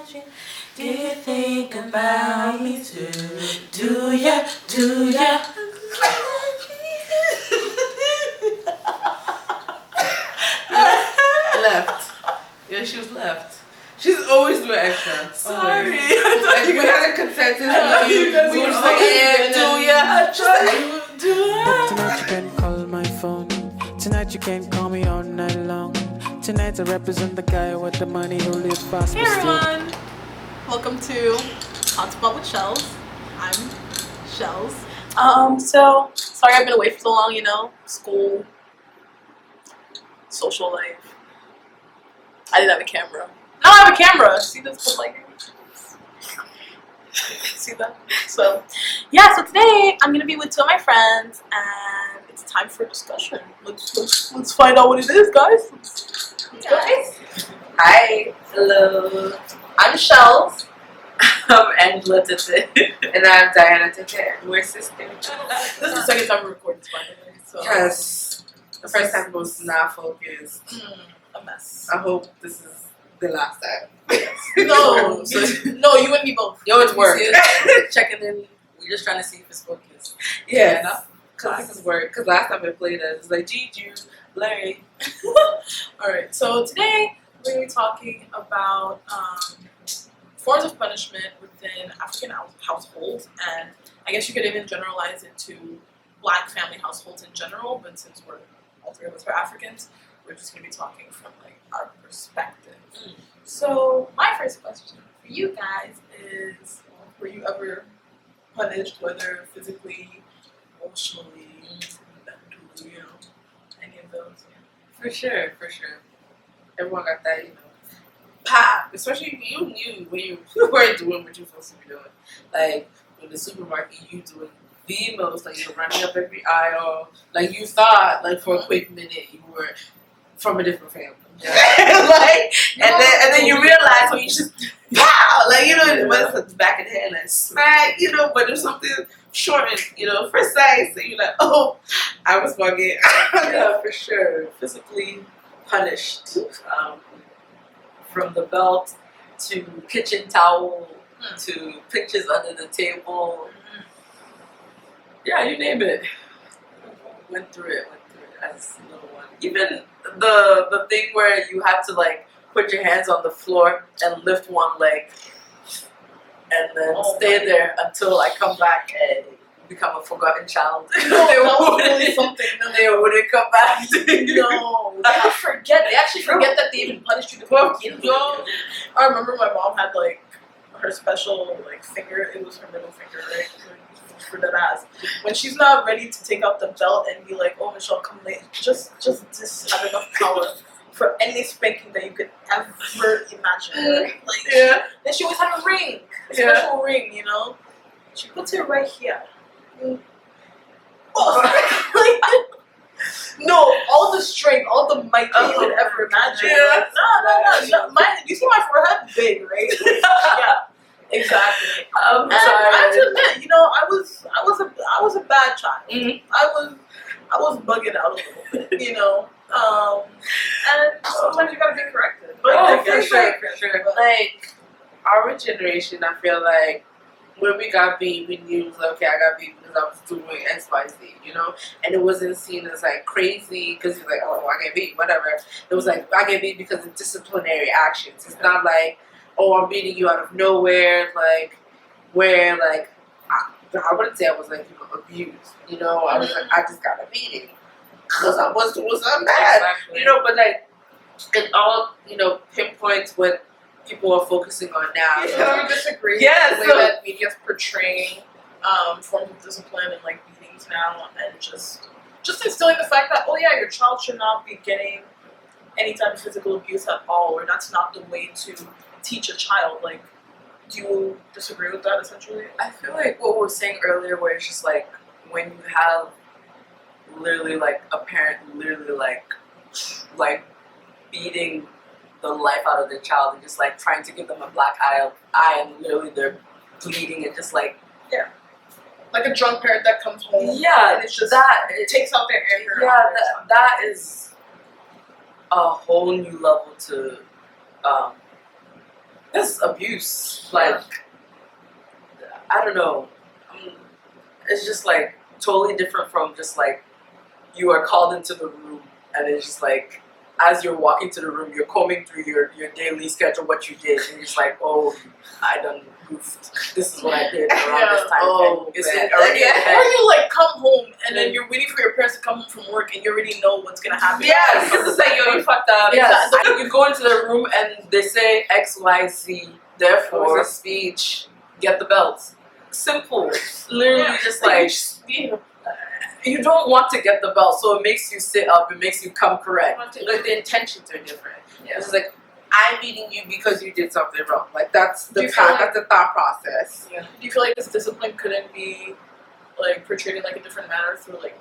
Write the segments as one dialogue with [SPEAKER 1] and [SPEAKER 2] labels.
[SPEAKER 1] question. Do you think about me too? Do ya? Do ya?
[SPEAKER 2] Left. Yeah, she was left. She's always doing extra.
[SPEAKER 1] Sorry.
[SPEAKER 2] Like, we had a consensus. We were just like, yeah, do ya?
[SPEAKER 3] Tonight you can call my phone. Tonight you can call me all night long. Tonight I represent the guy with the money who lives fast.
[SPEAKER 4] Hey everyone! Welcome to Hot Spot with Shellz. I'm Shellz. So sorry I've been away for so long, school, social life. I didn't have a camera. Now I have a camera! See this lighting? See that? So yeah, so today I'm gonna be with two of my friends and it's time for discussion. Let's find out what it is, guys. Let's go.
[SPEAKER 1] Hi. Hello. I'm Shellz. I'm Angela Tete.
[SPEAKER 2] And I'm Diana Tete. We're sisters.
[SPEAKER 4] This is the second time we're recording this, by the way. So
[SPEAKER 2] Yes. The first time was not focused.
[SPEAKER 4] a mess.
[SPEAKER 2] I hope this is the last time.
[SPEAKER 4] No, no, you and me both.
[SPEAKER 1] Yo, it's work. Checking in. We're just trying to see if it's focused.
[SPEAKER 2] Yes. Because this is work. Because last time we played it, it's like Juju, Larry.
[SPEAKER 4] Alright, so today we're going to be talking about forms of punishment within African households, and I guess you could even generalize it to Black family households in general, but since we're all three of us are Africans, we're just going to be talking from like our perspective. So my first question for you guys is, were you ever punished, whether physically, emotionally, mentally, any of those?
[SPEAKER 1] For sure.
[SPEAKER 2] Everyone got that, pop. Especially you knew when you weren't doing what you're supposed to be doing. Like, in the supermarket, you doing the most. Like, you're running up every aisle. Like, you thought, like, for a quick minute, you were from a different family. Like, and then you realize when you just pow, like, when it's back in the head, like smack, but there's something short and precise, and you're like, oh, I was bugging.
[SPEAKER 1] Yeah, for sure. Physically punished. From the belt to kitchen towel to pictures under the table. Yeah, you name it. Went through it as a little one. Even the thing where you have to like put your hands on the floor and lift one leg and then stay there until I come back and become a forgotten child.
[SPEAKER 4] No, that was really something.
[SPEAKER 1] They wouldn't come back to you.
[SPEAKER 4] No, they forget. They actually forget that they even punished you to begin with. I remember my mom had like her special like finger. It was her middle finger, right? For that ass. When she's not ready to take out the belt and be like, "Oh, Michelle, come late," just have enough power for any spanking that you could ever imagine. Right? Like, then she always had a ring, a special ring. She puts it right here. Oh, no, all the strength, all the might that you could ever imagine. No. You see my forehead? Big, right? Yeah, exactly.
[SPEAKER 1] I'm sorry.
[SPEAKER 4] I have to admit, I was a bad child.
[SPEAKER 1] Mm-hmm.
[SPEAKER 4] I was bugging out a little bit, and sometimes you gotta be corrected. But
[SPEAKER 1] for sure.
[SPEAKER 2] Like, our generation, I feel like, when we got beat, we knew, like, okay, I got beat because I was doing X, Y, Z, And it wasn't seen as, like, crazy because you're like, oh, I get beat, whatever. It was like, I get beat because of disciplinary actions. It's not like, oh, I'm beating you out of nowhere, like, where, like, I wouldn't say I was, like, abused, I was like, I just got a beating because I was doing something bad, but, like, it all, pinpoints what people are focusing on now.
[SPEAKER 4] I disagree
[SPEAKER 2] Yes,
[SPEAKER 4] with the way that media's portraying forms of discipline and like beatings now, and just instilling the fact that, oh yeah, your child should not be getting any type of physical abuse at all, or that's not the way to teach a child. Like, do you disagree with that essentially?
[SPEAKER 1] I feel like what we were saying earlier, where it's just like when you have literally like a parent literally like beating the life out of their child and just like trying to give them a black eye and literally they're bleeding and just like
[SPEAKER 4] like a drunk parent that comes home and it's just it takes out their anger.
[SPEAKER 1] That is a whole new level to That's abuse. Like, I don't know. It's just like totally different from just like you are called into the room and it's just like as you're walking to the room, you're combing through your daily schedule, what you did, and you're just like, oh, I done goofed. This is what I did around this time.
[SPEAKER 2] Oh,
[SPEAKER 1] and it's
[SPEAKER 2] man.
[SPEAKER 1] already in the
[SPEAKER 4] Or
[SPEAKER 1] head.
[SPEAKER 4] you like come home and then you're waiting for your parents to come home from work and you already know what's gonna happen.
[SPEAKER 2] Yes, it's like, yo, you fucked up.
[SPEAKER 1] Yes, you go into the room and they say X, Y, Z.
[SPEAKER 2] Or
[SPEAKER 1] Therefore,
[SPEAKER 2] a speech.
[SPEAKER 1] get the belt. Simple. Literally,
[SPEAKER 4] Yeah.
[SPEAKER 1] just like you don't want to get the belt, so it makes you sit up. It makes you come correct.
[SPEAKER 2] Like the intentions are different.
[SPEAKER 1] Yeah.
[SPEAKER 2] It's like I'm meeting you because you did something wrong. Like that's
[SPEAKER 4] Do
[SPEAKER 2] the
[SPEAKER 4] you feel like-
[SPEAKER 2] that's the thought process.
[SPEAKER 4] Do you feel like this discipline couldn't be like portrayed in like a different manner through like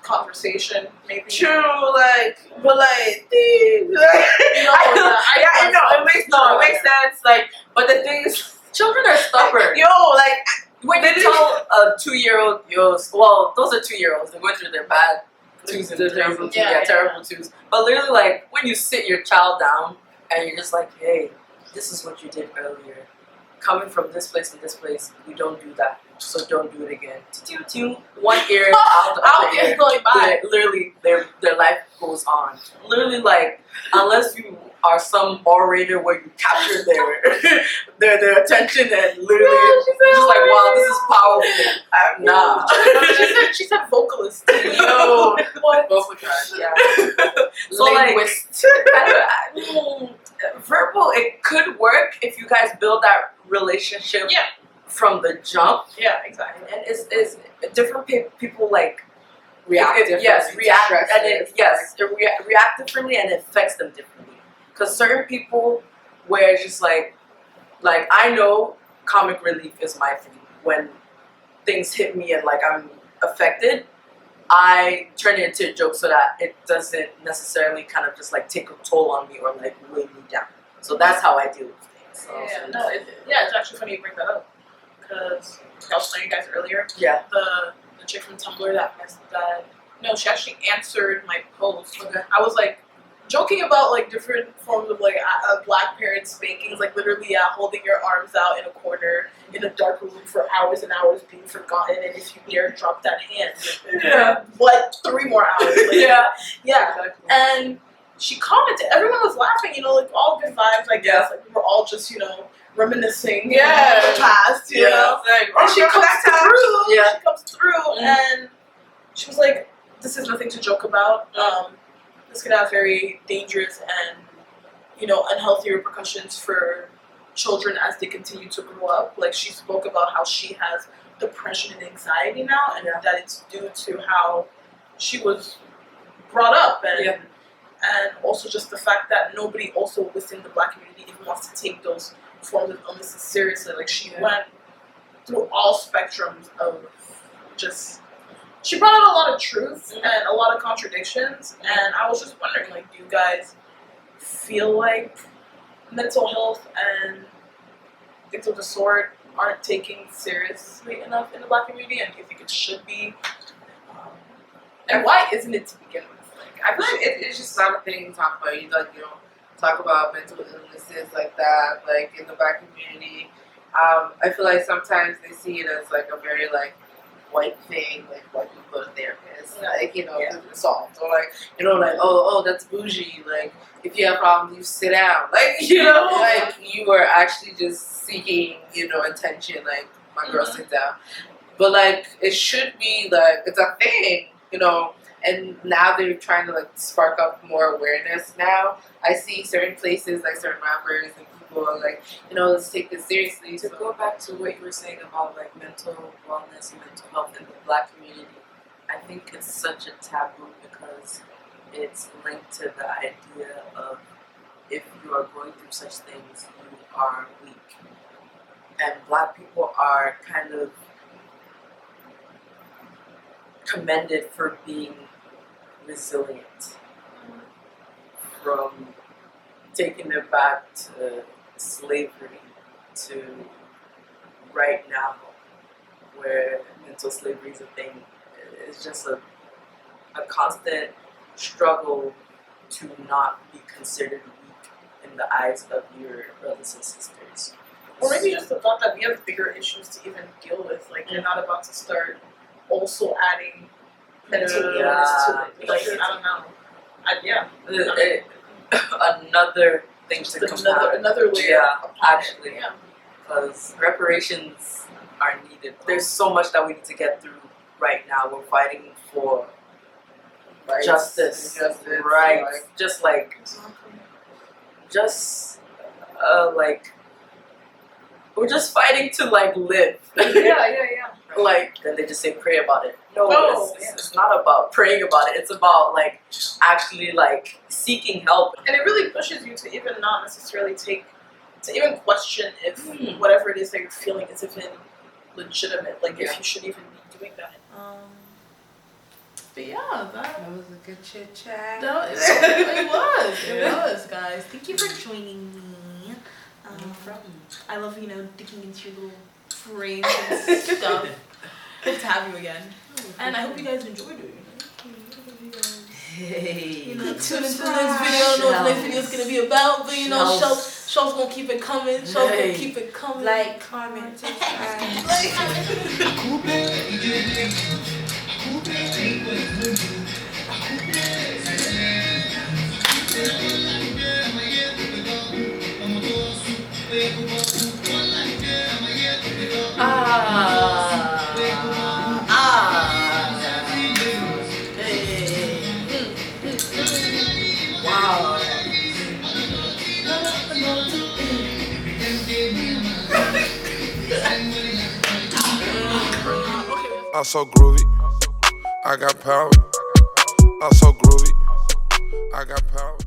[SPEAKER 4] conversation, maybe?
[SPEAKER 2] True, like, but like,
[SPEAKER 4] I
[SPEAKER 2] know it makes sense. Like, but the thing is,
[SPEAKER 1] Children are stubborn.
[SPEAKER 2] yo, like,
[SPEAKER 1] When you tell a 2-year-old, well, those are 2-year-olds. They're going through their bad twos and
[SPEAKER 2] The
[SPEAKER 1] threes.
[SPEAKER 2] terrible twos.
[SPEAKER 4] Yeah,
[SPEAKER 1] Terrible twos. But literally, like, when you sit your child down and you're just like, hey, this is what you did earlier. Coming from this place and this place, we don't do that. So don't do it again. One ear out the
[SPEAKER 4] I'll
[SPEAKER 1] other
[SPEAKER 4] get
[SPEAKER 1] ear.
[SPEAKER 4] going by.
[SPEAKER 1] Literally, their life goes on. Literally, like, unless you are some orator where you capture their attention and literally just like, wow, this is powerful. Nah.
[SPEAKER 4] she said vocalist.
[SPEAKER 2] yo,
[SPEAKER 4] What?
[SPEAKER 2] both of us, yeah.
[SPEAKER 1] So, like,
[SPEAKER 2] Linguist.
[SPEAKER 1] verbal, it could work if you guys build that relationship
[SPEAKER 4] Yeah.
[SPEAKER 1] from the jump.
[SPEAKER 4] Yeah, exactly.
[SPEAKER 1] And it's different people like
[SPEAKER 2] React differently.
[SPEAKER 1] Yes, react
[SPEAKER 2] Stresses.
[SPEAKER 1] and it react differently and it affects them differently. Because certain people where it's just like I know comic relief is my thing. When things hit me and like I'm affected, I turn it into a joke so that it doesn't necessarily kind of just like take a toll on me or like weigh me down. So that's how I deal with things. So,
[SPEAKER 4] It's actually funny you bring that up because I was telling you guys earlier.
[SPEAKER 1] yeah.
[SPEAKER 4] The chick from Tumblr no, she actually answered my post.
[SPEAKER 1] Okay.
[SPEAKER 4] I was like joking about like different forms of like black parent spankings, like literally holding your arms out in a corner in a dark room for hours and hours, being forgotten, and if you dare drop that hand,
[SPEAKER 1] Yeah.
[SPEAKER 4] what 3 more hours? Later. Yeah.
[SPEAKER 1] Exactly.
[SPEAKER 4] And she commented. Everyone was laughing, like all good vibes, I guess. Like we were all just, reminiscing.
[SPEAKER 2] Yeah.
[SPEAKER 4] The past, you know.
[SPEAKER 2] Like,
[SPEAKER 4] And she comes through.
[SPEAKER 1] Yeah.
[SPEAKER 4] She comes through, and she was like, "This is nothing to joke about. This could have very dangerous and, unhealthy repercussions for children as they continue to grow up." Like she spoke about how she has depression and anxiety now, and that it's due to how she was brought up, and also just the fact that nobody also within the Black community even wants to take those forms of illnesses seriously. Like she went through all spectrums of just. She brought out a lot of truth and a lot of contradictions, and I was just wondering, like, do you guys feel like mental health and things of the sort aren't taken seriously enough in the Black community, and do you think it should be? And why isn't it to begin with?
[SPEAKER 2] I feel like it's just not a thing to talk about. You talk about mental illnesses like that, like in the Black community. I feel like sometimes they see it as like a very like white thing, like white people are therapists, like solved, or like like oh that's bougie. Like if you have problems, you sit down. Like like you are actually just seeking attention. Like my girl sit down, but like it should be like it's a thing, And now they're trying to like spark up more awareness. Now I see certain places, like certain rappers and people are like, let's take this seriously.
[SPEAKER 1] To go back to what you were saying about like mental wellness and mental health in the Black community, I think it's such a taboo because it's linked to the idea of if you are going through such things, you are weak. And Black people are kind of commended for being resilient, from taking it back to slavery to right now where mental slavery is a thing. It's just a constant struggle to not be considered weak in in the eyes of your brothers and sisters.
[SPEAKER 4] Or maybe just the thought that we have bigger issues to even deal with. Like, you're not about to start also adding mental illness to it. Like, I don't know.
[SPEAKER 1] Another thing to compound.
[SPEAKER 4] Another layer.
[SPEAKER 1] Yeah,
[SPEAKER 4] upon
[SPEAKER 1] actually.
[SPEAKER 4] it. Yeah.
[SPEAKER 1] Because reparations are needed. There's so much that we need to get through right now. We're fighting for justice, right?
[SPEAKER 2] Like,
[SPEAKER 1] Just like, we're just fighting to like live.
[SPEAKER 4] Yeah.
[SPEAKER 1] Like, then they just say pray about it. No,
[SPEAKER 4] Oh,
[SPEAKER 1] it's not about praying about it. It's about like actually like seeking help.
[SPEAKER 4] And it really pushes you to even not necessarily to even question if whatever it is that you're feeling is even legitimate. Like, if you should even be doing that. But yeah,
[SPEAKER 2] that was a good chit chat.
[SPEAKER 4] it was, guys.
[SPEAKER 5] Thank you for joining me. I love, digging into your little brains and stuff. Good to have you again. And I hope you guys enjoyed it.
[SPEAKER 1] Hey.
[SPEAKER 5] Tune into the next video. I don't know what the next video is going to be about, but Shellz going to keep it coming. Shellz going to keep it coming.
[SPEAKER 2] Like, comment, subscribe.
[SPEAKER 1] Wow.
[SPEAKER 6] I'm so groovy, I got power. I'm so groovy, I got power.